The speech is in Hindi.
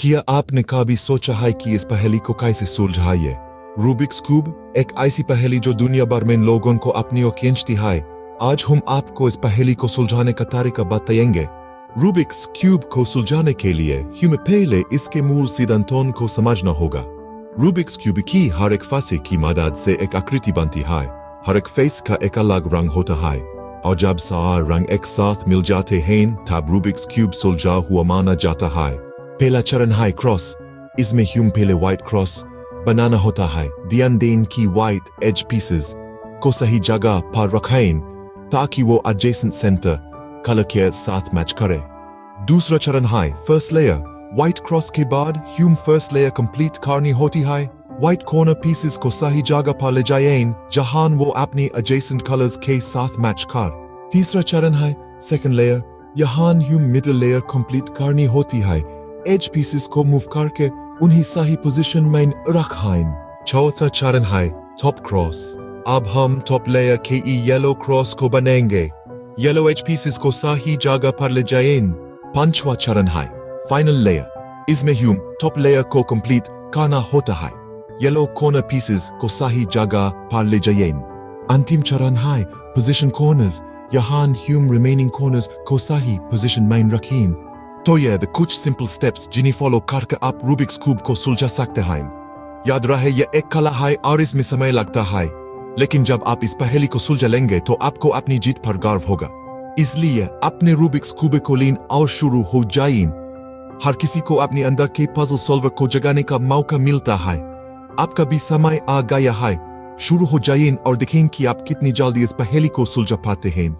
क्या आपने कभी सोचा है कि इस पहेली को कैसे सुलझाइए? रूबिक्स क्यूब एक ऐसी पहेली जो दुनिया भर में लोगों को अपनी ओर खींचती है। आज हम आपको इस पहेली को सुलझाने का तरीका बताएंगे। रूबिक्स क्यूब को सुलझाने के लिए हमें पहले इसके मूल सिद्धांतों को समझना होगा। रूबिक्स क्यूब की हर एक फासे की मदद से एक आकृति बनती है। हर एक फेस का एक अलग रंग होता है और जब सारे रंग एक साथ मिल जाते हैं तब रूबिक्स क्यूब सुलझा हुआ माना जाता है। पहला चरण है क्रॉस। इसमें हम पहले व्हाइट क्रॉस बनाना होता है। ध्यान दें कि व्हाइट एज पीसेस को सही जगह पर रखें ताकि वो एडजेसेंट सेंटर कलर के साथ मैच करे। दूसरा चरण है फर्स्ट लेयर। व्हाइट क्रॉस के बाद हम फर्स्ट लेयर कंप्लीट करनी होती है। व्हाइट कॉर्नर पीसेस को सही जगह पर ले जाएं जहां वो अपने एडजेसेंट कलर्स के साथ मैच कर। तीसरा चरण है सेकंड लेयर। यहाँ हम मिडिल लेयर कंप्लीट करनी होती है। एज पीसेस को मूव करके उन्हें सही पोजीशन में रखें। चौथा चरण है टॉप क्रॉस। अब हम टॉप लेयर के येलो क्रॉस को बनाएंगे। येलो एज पीसेस को सही जगह पर ले जाएं। पांचवा चरण है फाइनल लेयर। इसमें हम टॉप लेयर को कंप्लीट करना होता है। येलो कॉर्नर पीसेस को सही जगह पर ले जाएं। अंतिम चरण है पोजीशन कॉर्नर्स। यहाँ हम रिमेनिंग कॉर्नर्स को सही पोजीशन में रखें। तो ये कुछ सिंपल स्टेप्स जिन्हें फॉलो करके आप रूबिक्स क्यूब को सुलझा सकते हैं। याद रहे ये एक कला है और इसमें समय लगता है, लेकिन जब आप इस पहेली को सुलझा लेंगे तो आपको अपनी जीत पर गर्व होगा। इसलिए अपने रूबिक्स क्यूब को लें और शुरू हो जाएं। हर किसी को अपने अंदर के पजल सॉल्वर को जगाने का मौका मिलता है। आपका भी समय आ गया है। शुरू हो जाएं और देखें कि आप कितनी जल्दी इस पहेली को सुलझा पाते हैं।